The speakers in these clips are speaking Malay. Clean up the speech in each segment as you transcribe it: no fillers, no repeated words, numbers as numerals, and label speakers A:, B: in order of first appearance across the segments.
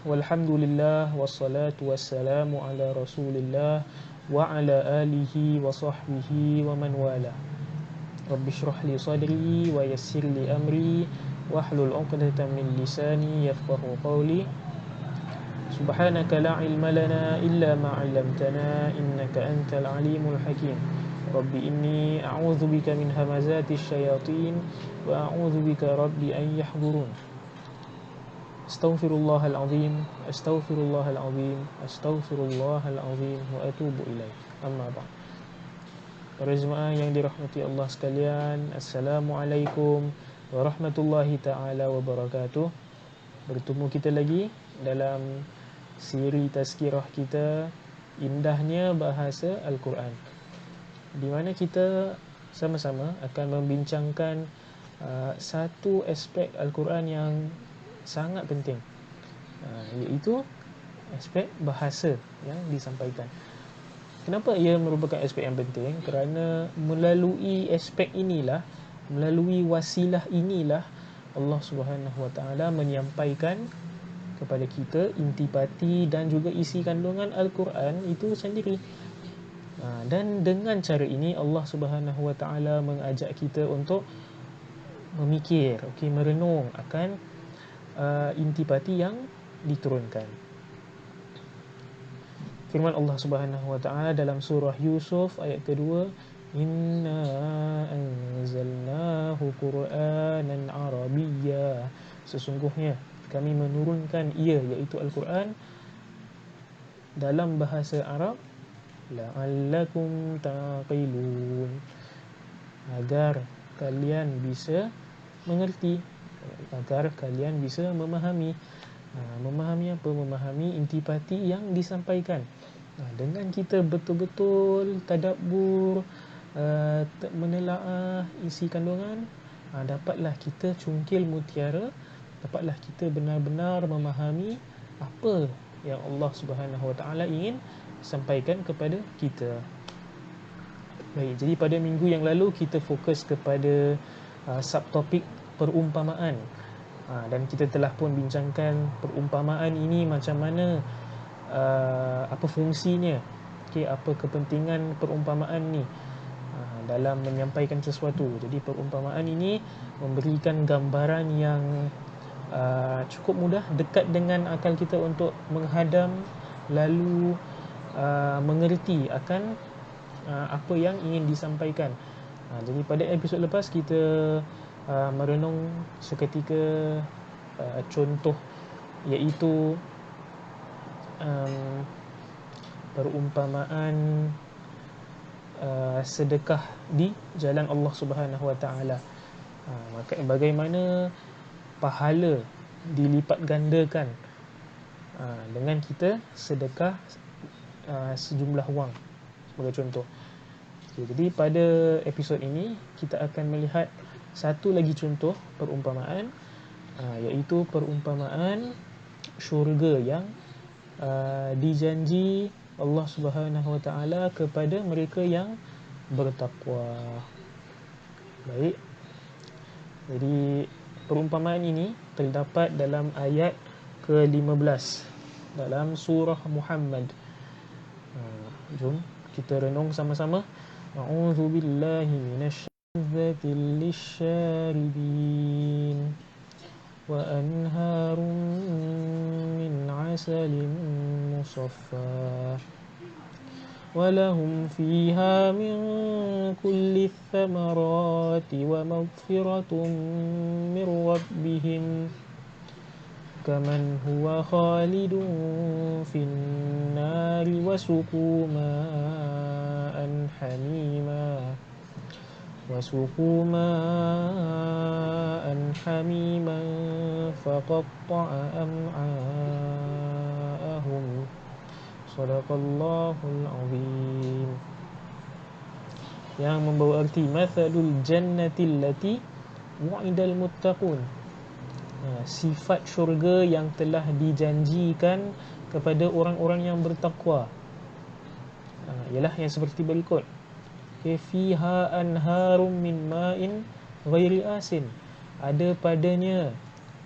A: Walhamdulillah wassalatu wassalamu ala Rasulillah wa ala alihi wa sahbihi wa man wala. Rabbi shrah li sadri wa yassir li amri wahlul 'uqdatam min lisani yafqahu qawli. Subhanaka la ilma lana illa ma 'allamtana innaka antal alimul hakim. Rabbi inni a'udzu bika min hamazati syayatin wa a'udzu bika rabbi an yahdurun. Astaghfirullahal azim, astaghfirullahal azim, astaghfirullahal azim wa atubu ilaih. Amma ba'd. Para jemaah yang dirahmati Allah sekalian, Assalamualaikum warahmatullahi taala wabarakatuh. Bertemu kita lagi dalam siri tazkirah kita, Indahnya Bahasa Al-Quran, di mana kita sama-sama akan membincangkan satu aspek Al-Quran yang sangat penting, iaitu aspek bahasa yang disampaikan. Kenapa ia merupakan aspek yang penting? Kerana melalui aspek inilah, melalui wasilah inilah Allah Subhanahu Wa Taala menyampaikan kepada kita intipati dan juga isi kandungan Al-Quran itu sendiri. Dan dengan cara ini Allah Subhanahu Wa Taala mengajak kita untuk memikir, merenung akan intipati yang diturunkan. Firman Allah Subhanahu wa taala dalam surah Yusuf ayat kedua, Inna anzalnahu Qur'anan Arabiyya. Sesungguhnya kami menurunkan ia, iaitu Al-Quran, dalam bahasa Arab, la'allakum taqilun, agar kalian bisa mengerti, agar kalian bisa memahami. Memahami apa? Memahami intipati yang disampaikan. Dengan kita betul-betul tadabbur, menelaah isi kandungan, dapatlah kita cungkil mutiara, dapatlah kita benar-benar memahami apa yang Allah Subhanahu Wa Taala ingin sampaikan kepada kita. Baik, jadi pada minggu yang lalu kita fokus kepada subtopik perumpamaan, dan kita telah pun bincangkan perumpamaan ini macam mana, apa fungsinya, apa kepentingan perumpamaan ni dalam menyampaikan sesuatu. Jadi perumpamaan ini memberikan gambaran yang cukup mudah, dekat dengan akal kita untuk menghadam, lalu mengerti akan apa yang ingin disampaikan. Jadi pada episod lepas kita merenung seketika contoh, iaitu perumpamaan sedekah di jalan Allah Subhanahu Wa Taala. Maka bagaimana pahala dilipat gandakan dengan kita sedekah sejumlah wang, sebagai contoh. Jadi pada episod ini kita akan melihat satu lagi contoh perumpamaan, iaitu perumpamaan syurga yang dijanji Allah Subhanahu Wa Taala kepada mereka yang bertakwa. Baik. Jadi perumpamaan ini terdapat dalam ayat ke-15 dalam surah Muhammad. Jom kita renung sama-sama. A'udzu billahi minasyaitonir lisyaribin wa anharun min 'asalin musaffa ولهم فيها من كل الثمرات ومغفرة من ربهم kaman huwa khalidun fin nari wasuqu ma'an hamima وسقوا ماء حميما فقطع أمعاءهم صدق الله العظيم. Yang membawa arti mathalul jannati allati wu'idal muttaqun, sifat syurga yang telah dijanjikan kepada orang-orang yang bertakwa, ialah yang seperti berikut. Fiha anharum min ma'in ghairi asin, ada padanya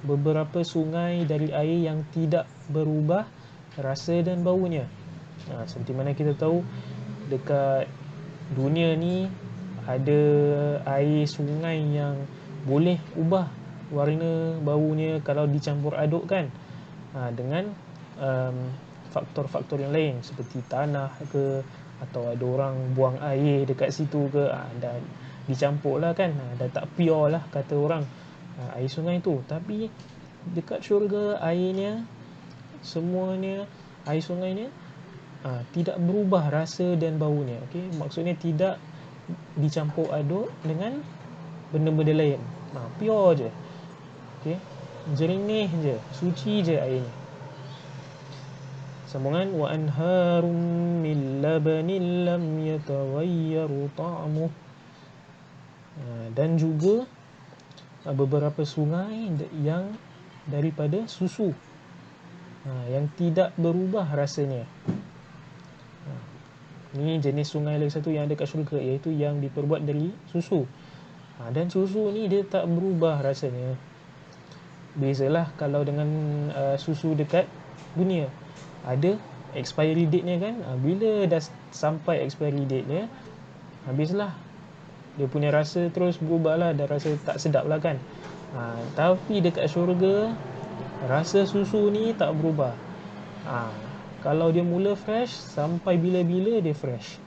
A: beberapa sungai dari air yang tidak berubah rasa dan baunya. Seperti mana kita tahu, dekat dunia ni ada air sungai yang boleh ubah warna baunya kalau dicampur adukkan dengan faktor-faktor yang lain seperti tanah ke, atau ada orang buang air dekat situ ke, dah dicampur lah kan, dah tak pure lah kata orang air sungai tu. Tapi dekat syurga airnya, semuanya air sungai ni tidak berubah rasa dan baunya. Okay? Maksudnya tidak dicampur aduk dengan benda-benda lain, pure je. Okay? Jernih je, suci je airnya. Sambungan, wa anharum min labanin lam yataghayyaru ta'muh, dan juga beberapa sungai yang daripada susu yang tidak berubah rasanya. Ini jenis sungai lagi satu yang ada kat syurga, iaitu yang diperbuat dari susu. Dan susu ni dia tak berubah rasanya. Bezalah kalau dengan susu dekat dunia, ada expiry date-nya kan. Bila dah sampai expiry date-nya, habislah dia punya rasa, terus berubah lah, dah rasa tak sedap lah kan. Tapi dekat syurga, rasa susu ni tak berubah. Kalau dia mula fresh, sampai bila-bila dia fresh.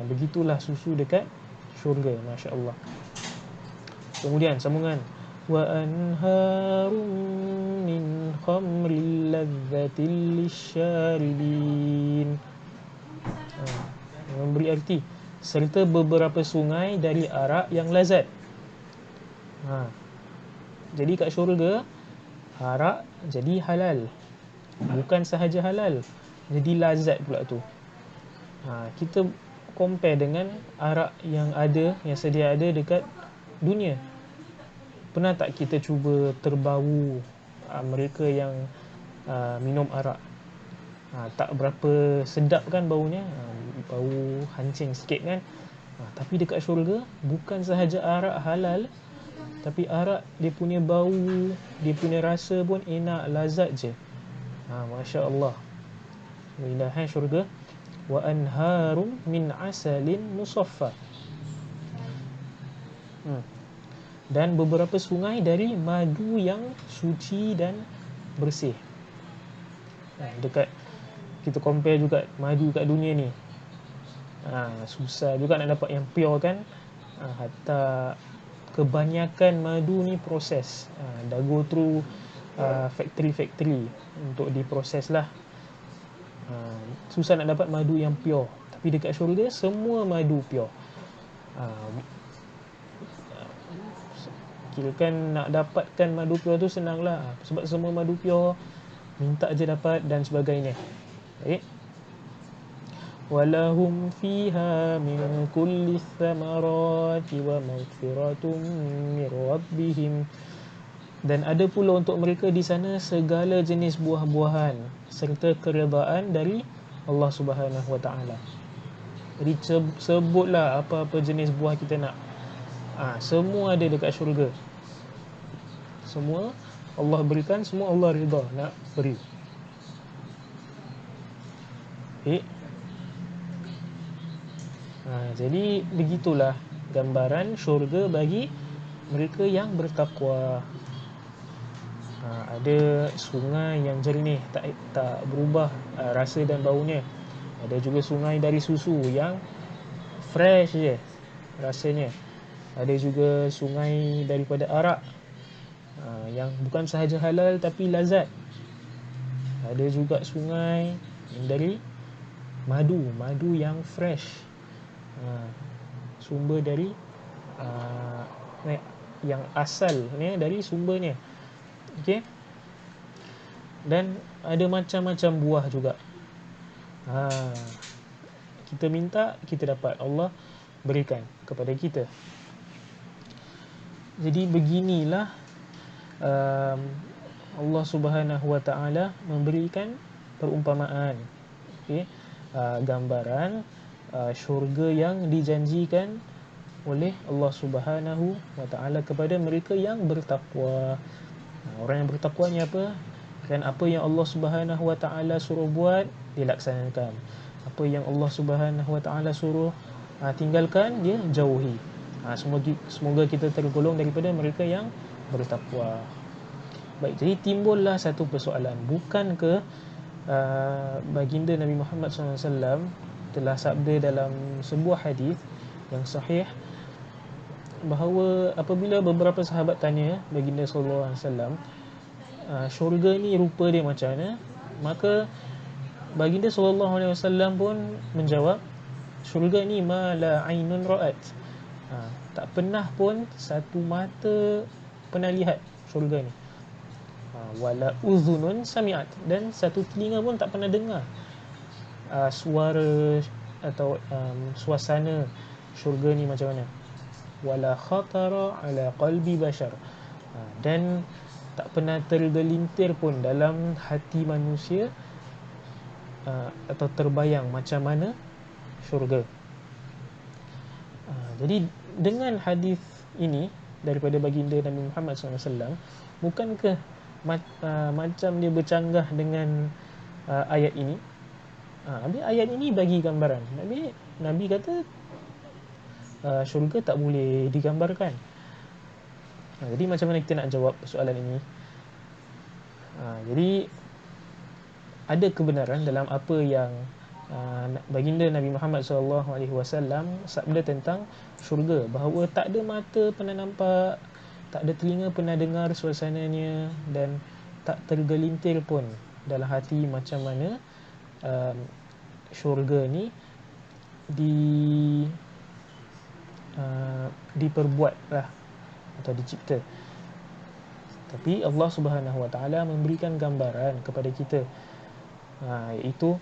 A: Begitulah susu dekat syurga, Masya Allah. Kemudian sambungan, wa anharum min khamril ladzatil lisyaribin, memberi arti serta beberapa sungai dari arak yang lazat. Jadi kat syurga arak jadi halal, bukan sahaja halal, jadi lazat pula tu. Kita compare dengan arak yang sedia ada dekat dunia. Pernah tak kita cuba terbau mereka yang minum arak? Tak berapa sedap kan baunya, bau hancing sikit kan. Tapi dekat syurga, bukan sahaja arak halal, tapi arak dia punya bau, dia punya rasa pun enak, lazat je. Masya Allah. Indahan syurga. Wa anharum min asalin musaffa, dan beberapa sungai dari madu yang suci dan bersih. Dekat kita compare juga madu kat dunia ni, susah juga nak dapat yang pure kan. Hatta kebanyakan madu ni proses, dah go through factory untuk diproses lah. Susah nak dapat madu yang pure. Tapi dekat syurga semua madu pure. Kirakan nak dapatkan madu pure tu senang lah, sebab semua madu pure, minta je dapat dan sebagainya. Baik. Walahum fiha min kulli thamarati wa maghfiratun min rabbihim, dan ada pula untuk mereka di sana segala jenis buah-buahan serta keredaan dari Allah Subhanahu Wa Taala. Jadi sebutlah apa-apa jenis buah kita nak, semua ada dekat syurga. Semua Allah berikan, semua Allah rida nak beri. Jadi begitulah gambaran syurga bagi mereka yang bertakwa. Ada sungai yang jernih, tak berubah rasa dan baunya. Ada juga sungai dari susu yang fresh je rasanya. Ada juga sungai daripada arak yang bukan sahaja halal tapi lazat. Ada juga sungai yang dari madu yang fresh, sumber dari yang asal ni dari sumbernya. Okey. Dan ada macam-macam buah juga. Kita minta, kita dapat. Allah berikan kepada kita. Jadi beginilah Allah Subhanahu Wa Taala memberikan perumpamaan, gambaran syurga yang dijanjikan oleh Allah Subhanahu Wa Taala kepada mereka yang bertakwa. Orang yang bertakwa ni apa? Kan apa yang Allah Subhanahu Wa Taala suruh buat, dilaksanakan. Apa yang Allah Subhanahu Wa Taala suruh tinggalkan, dia jauhi. Semoga kita tergolong daripada mereka yang bertakwa. Baik, jadi timbullah satu persoalan. Bukankah baginda Nabi Muhammad SAW telah sabda dalam sebuah hadis yang sahih bahawa apabila beberapa sahabat tanya baginda SAW, syurga ni rupa dia macam mana, maka baginda SAW pun menjawab, syurga ni ma la ainun ra'at, tak pernah pun satu mata pernah lihat syurga ni, wala uzunun sami'at, dan satu telinga pun tak pernah dengar suara atau suasana syurga ni macam mana. Wala khatara ala qalbi bashar, dan tak pernah tergelintir pun dalam hati manusia atau terbayang macam mana syurga. Jadi dengan hadis ini daripada baginda Nabi Muhammad SAW, bukankah macam dia bercanggah dengan ayat ini? Habis ayat ini bagi gambaran. Nabi kata syurga tak boleh digambarkan. Jadi macam mana kita nak jawab soalan ini? Jadi ada kebenaran dalam apa yang baginda Nabi Muhammad SAW sabda tentang syurga, bahawa tak ada mata pernah nampak, tak ada telinga pernah dengar suasananya, dan tak tergelintir pun dalam hati macam mana syurga ni diperbuat lah atau dicipta. Tapi Allah Subhanahu Wa Taala memberikan gambaran kepada kita, iaitu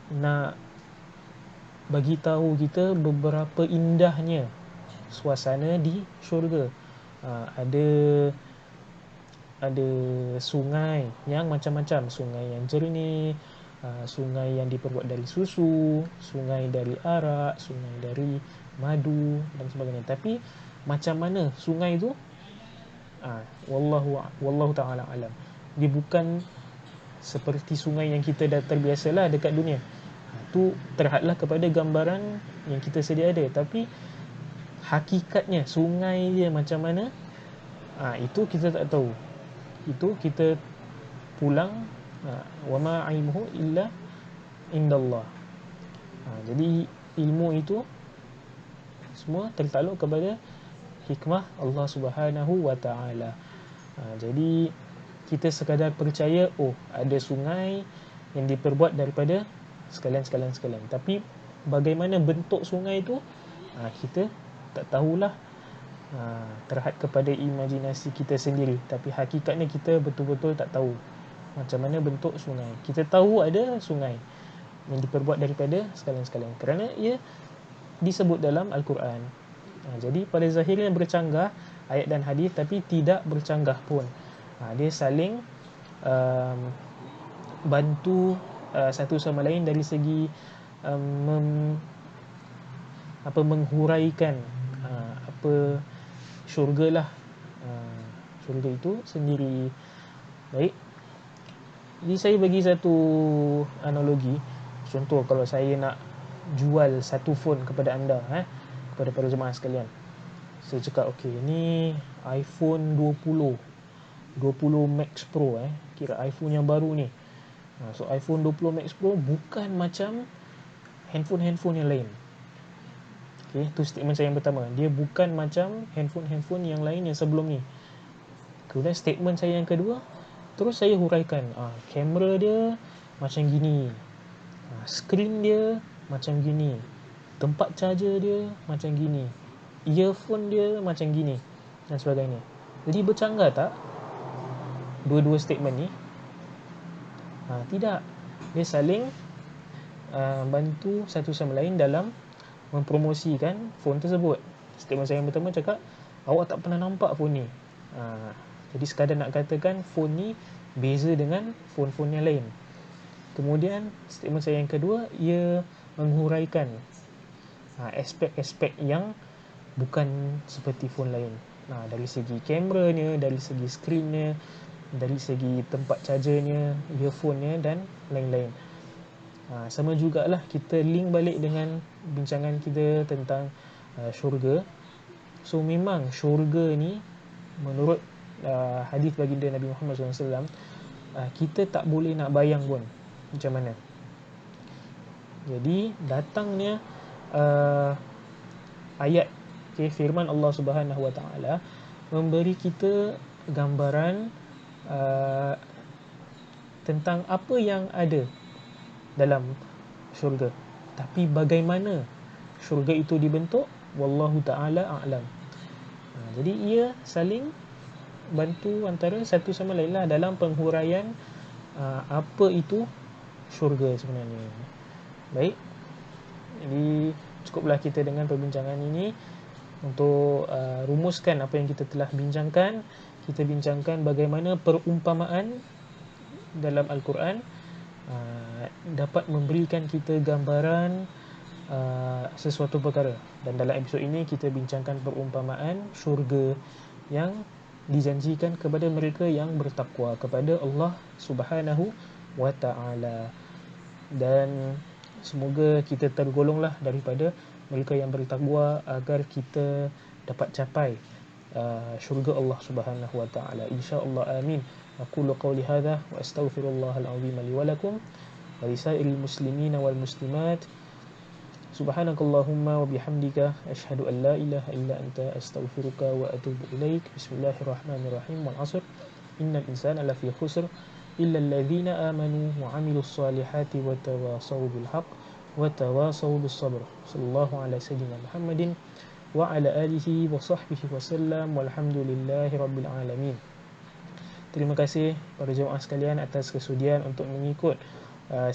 A: nak bagi tahu kita beberapa indahnya suasana di syurga. Ada sungai yang macam-macam, sungai yang jernih, sungai yang diperbuat dari susu, sungai dari arak, sungai dari madu dan sebagainya. Tapi macam mana sungai itu? Wallahu ta'ala alam. Dia bukan seperti sungai yang kita dah terbiasalah dekat dunia. Itu terhadlah kepada gambaran yang kita sedia ada. Tapi hakikatnya sungai dia macam mana, itu kita tak tahu. Itu kita pulang, wa ma ilmuhu illa indallah. Jadi ilmu itu semua tertakluk kepada hikmah Allah Subhanahu Wa Taala. Jadi kita sekadar percaya, ada sungai yang diperbuat daripada sekalian. Tapi bagaimana bentuk sungai itu, kita tak tahulah, terhad kepada imajinasi kita sendiri. Tapi hakikatnya kita betul-betul tak tahu macam mana bentuk sungai. Kita tahu ada sungai yang diperbuat daripada sekalian kerana ia disebut dalam Al-Quran. Jadi pada zahirnya bercanggah ayat dan hadis, tapi tidak bercanggah pun. Dia saling bantu satu sama lain dari segi menghuraikan apa syurga lah, syurga itu sendiri. Baik, jadi saya bagi satu analogi. Contoh, kalau saya nak jual satu phone kepada anda, kepada para jemaah sekalian, saya cakap, ni iPhone 20 Max Pro, kira iPhone yang baru ni. So iPhone 20 Max Pro bukan macam handphone yang lain. Itu statement saya yang pertama. Dia bukan macam handphone yang lain yang sebelum ni. Kemudian statement saya yang kedua, terus saya huraikan, kamera dia macam gini, skrin dia macam gini, tempat charger dia macam gini, earphone dia macam gini dan sebagainya. Jadi bercanggah tak dua-dua statement ni? Tidak. Dia saling bantu satu sama lain dalam mempromosikan phone tersebut. Statement saya yang pertama cakap, awak tak pernah nampak phone ni. Jadi sekadar nak katakan phone ni beza dengan phone-phone yang lain. Kemudian statement saya yang kedua, ia menghuraikan aspek-aspek yang bukan seperti phone lain. Dari segi kameranya, dari segi skrinnya, dari segi tempat chargernya, earphone-nya dan lain-lain. Sama jugalah kita link balik dengan bincangan kita tentang syurga. So memang syurga ni menurut hadis baginda Nabi Muhammad SAW, kita tak boleh nak bayang pun macam mana. Jadi datangnya ayat firman Allah Subhanahu Wa Taala memberi kita gambaran tentang apa yang ada dalam syurga. Tapi bagaimana syurga itu dibentuk, wallahu taala a'lam. Jadi ia saling bantu antara satu sama lain lah dalam penghuraian apa itu syurga sebenarnya. Baik. Jadi cukuplah kita dengan perbincangan ini untuk rumuskan apa yang kita telah bincangkan. Kita bincangkan bagaimana perumpamaan dalam Al-Quran dapat memberikan kita gambaran sesuatu perkara. Dan dalam episod ini kita bincangkan perumpamaan syurga yang dijanjikan kepada mereka yang bertakwa kepada Allah Subhanahu Wa Taala. Dan semoga kita tergolonglah daripada mereka yang bertakwa agar kita dapat capai syurga Allah Subhanahu Wa Taala. Insya-Allah, amin. Aqulu qawli hadha wa astaghfirullahal azim li wa lakum wa lisairil muslimina wal muslimat. Subhanakallahumma wa bihamdika asyhadu an la ilaha illa anta astaghfiruka wa atubu ilaik. Bismillahirrahmanirrahim. Wal 'ashr. Innal insana lafi khusr illa alladhina amanu wa 'amilus solihati wa tawasaw bil haqq wa tawasaw bis sabr. Sallallahu ala sayyidina Muhammadin wa ala alihi wa sahbihi wa sallam. Walhamdulillahi rabbil alamin. Terima kasih para jemaah sekalian atas kesudian untuk mengikut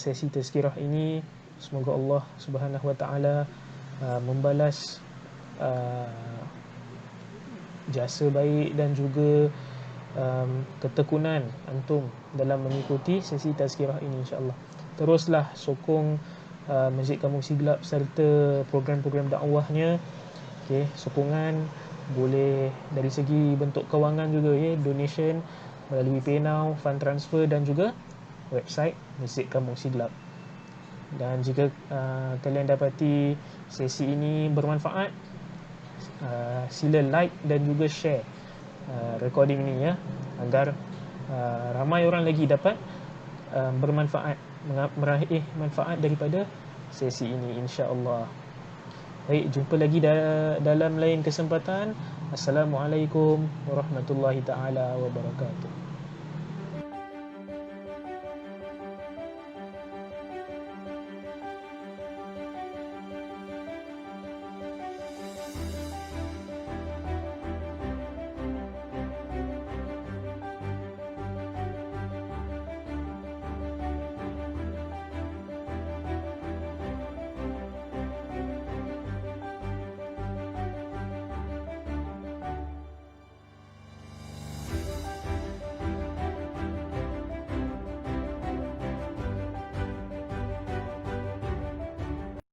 A: sesi tazkirah ini. Semoga Allah Subhanahu Wa Taala membalas jasa baik dan juga ketekunan antum dalam mengikuti sesi tazkirah ini, insya-Allah. Teruslah sokong Masjid Kampung Siglap serta program-program dakwahnya. Sokongan boleh dari segi bentuk kewangan juga, donation melalui PayNow, fund transfer dan juga website Masjid Kampung Siglap. Dan jika kalian dapati sesi ini bermanfaat, sila like dan juga share recording ini agar ramai orang lagi dapat bermanfaat, meraih manfaat daripada sesi ini, insya-Allah. Baik, jumpa lagi dalam lain kesempatan. Assalamualaikum warahmatullahi taala wabarakatuh.